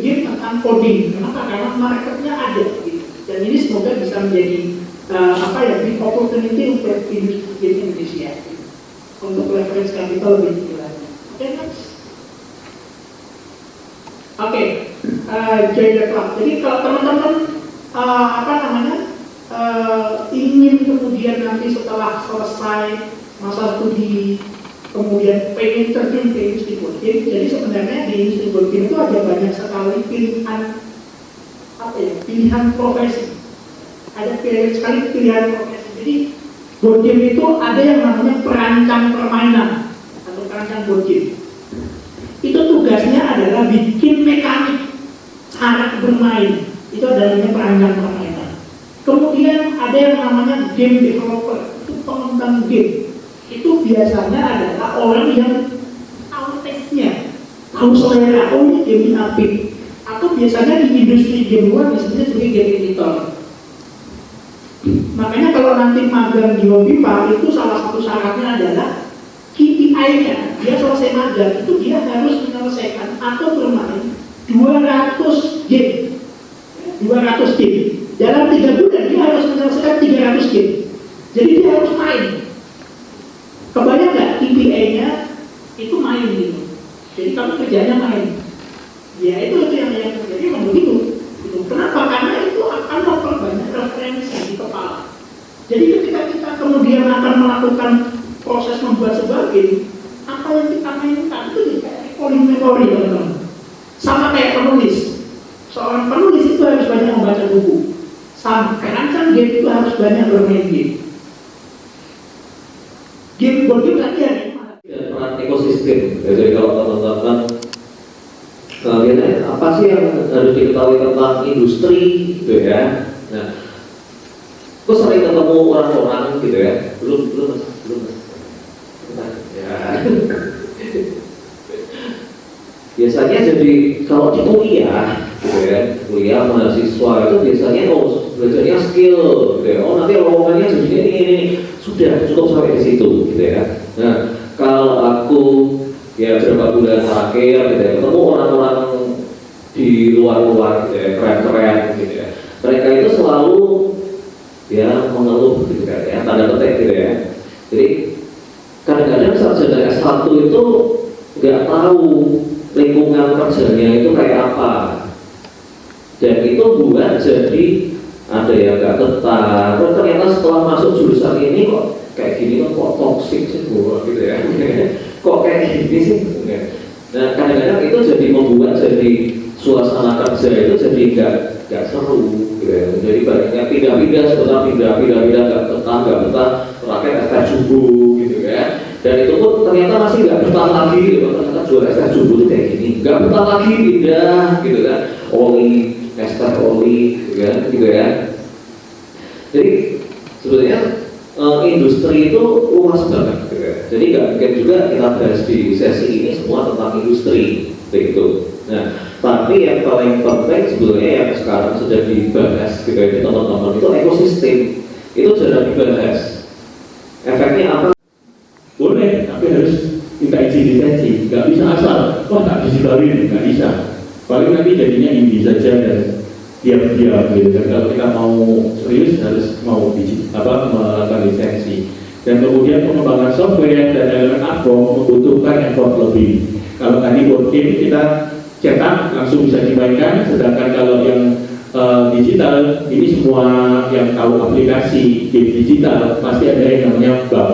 game tentang coding. Kenapa? Karena marketnya ada gitu. Dan ini semoga bisa menjadi big opportunity untuk industri game Indonesia gitu. Untuk leverage capital lebih tinggi lagi. Oke, next. Join the club. Jadi kalau teman-teman ingin kemudian nanti setelah selesai masa studi kemudian pengen terjun ke industri board game, jadi sebenarnya di industri board game itu ada banyak sekali pilihan profesi, ada banyak sekali pilihan profesi. Jadi board game itu ada yang namanya perancang permainan atau perancang board game. Itu tugasnya adalah bikin mekanik cara bermain, itu namanya perancang permainan. Kemudian ada yang namanya game developer, itu pengembang game. Itu biasanya adalah orang yang tahu taste-nya, tahu selera, oh ini game ini apik. Atau biasanya di industri game luar biasanya sebagai game editor. Makanya kalau nanti magang di Hobipa itu salah satu syaratnya adalah KPI-nya, dia selesai magang itu dia harus menyelesaikan atau bermain 200 game. 200 game. Dalam 3 bulan dia harus menyelesaikan 300 game. Jadi dia harus main. Kebayang nggak KPI-nya itu main gitu. Jadi kamu kerjanya main. Ya itu yang terjadi memang begitu. Kenapa? Karena itu akan memperbanyak referensi di kepala. Jadi ketika kita kemudian akan melakukan proses membuat sebuah game, apa yang kita mainkan itu kayak recalling memory, teman-teman. Sama kayak penulis. Seorang penulis itu harus banyak membaca buku. Sama perancang game itu harus banyak bermain game. Game board game tadi ya. Peran ekosistem. Jadi kalau teman-teman apa sih yang harus diketahui tentang industri gitu ya. Nah, kok sering ketemu orang-orang gitu ya. Belum. Ya. Biasanya jadi kalau di kuliah gitu ya, kuliah mahasiswa itu biasanya belajarnya skill gitu ya. Nanti lowongannya jadi ini sudah cukup sampai di situ gitu ya. Nah, kalau aku ya beberapa bulan terakhir gitu ya, ketemu orang-orang di luar-luar gitu ya, keren-keren gitu ya. Mereka itu selalu ya mengeluh gitu kan ya, tanda petik gitu ya. Jadi kadang-kadang sarjana S1 itu nggak tahu lingkungan kerjanya itu kayak apa, dan itu buat jadi ada yang nggak betah. Ternyata setelah masuk jurusan ini kok kayak gini, kok toksik sih gitu ya. Kok kayak gini sih. Nah kadang-kadang itu jadi membuat jadi suasana kerja itu jadi nggak seru gitu ya. Jadi banyaknya pindah-pindah, sebentar pindah-pindah nggak betah, terakhir SK Jubu gitu ya. Dan itu pun ternyata masih nggak betah lagi gitu. Ternyata jual SK Jubu itu kayak gini, nggak betah lagi, pindah gitu kan. Oli, ester oli gitu ya. Jadi sebenarnya industri itu luas banget gitu ya. Jadi nggak mungkin juga kita bahas di sesi ini semua tentang industri begitu. Nah, tapi yang paling penting sebenarnya yang sekarang sudah dibahas gitu ya teman-teman, itu ekosistem. Itu sudah dibahas. Efeknya apa? Boleh, tapi harus minta izin lisensi. Nggak bisa asal, wah tak digitalin, nggak bisa. Paling nanti jadinya indie saja dan diam-diam gitu. Dan kalau kita mau serius harus mau melakukan lisensi. Dan kemudian pengembangan software dan elemen Arkom membutuhkan effort lebih. Kalau tadi board game kita cetak langsung bisa dimainkan, sedangkan kalau yang digital ini semua yang tahu aplikasi game digital pasti ada yang namanya bug.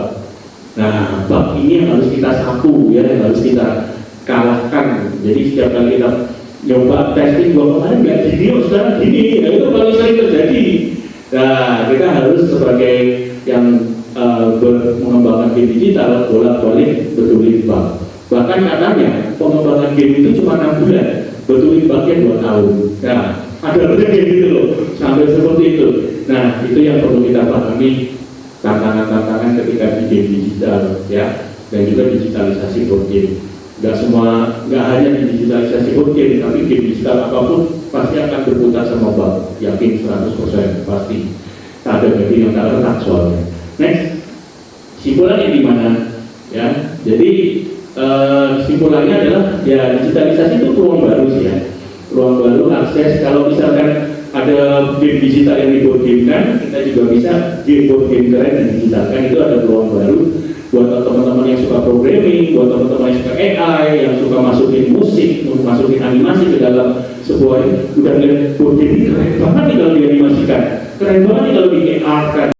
Nah, bug ini yang harus kita sapu ya, yang harus kita kalahkan. Jadi setiap kali kita nyoba testing kemarin nggak gini, sekarang gini, ya itu paling sering terjadi. Nah, kita harus sebagai yang mengembangkan game digital bolak-balik betulin bug. Bahkan katanya pengembangan game itu cuma 6 bulan, betulin bugnya 2 tahun. Nah, ada kayak gitu loh, sampai seperti itu. Nah, itu yang perlu kita pahami, tantangan-tantangan ketika di game digital ya, dan juga digitalisasi board game. Nggak hanya di digitalisasi board game, tapi game digital apapun pasti akan berputar sama bug, yakin 100% pasti. Ada bagi yang tak retak soalnya. Next, simpulannya di mana? Ya, jadi simpulannya adalah ya digitalisasi itu peluang baru sih ya. ruang baru akses. Kalau misalkan ada game digital yang diboard-game-kan, kita juga bisa board game keren dan digitalkan. Itu ada ruang baru buat teman-teman yang suka programming, buat teman-teman yang suka AI, yang suka masukin musik, masukin animasi ke dalam sebuah. Udah lihat board game ini keren banget nih kalau dianimasikan, keren banget nih kalau di AR kan.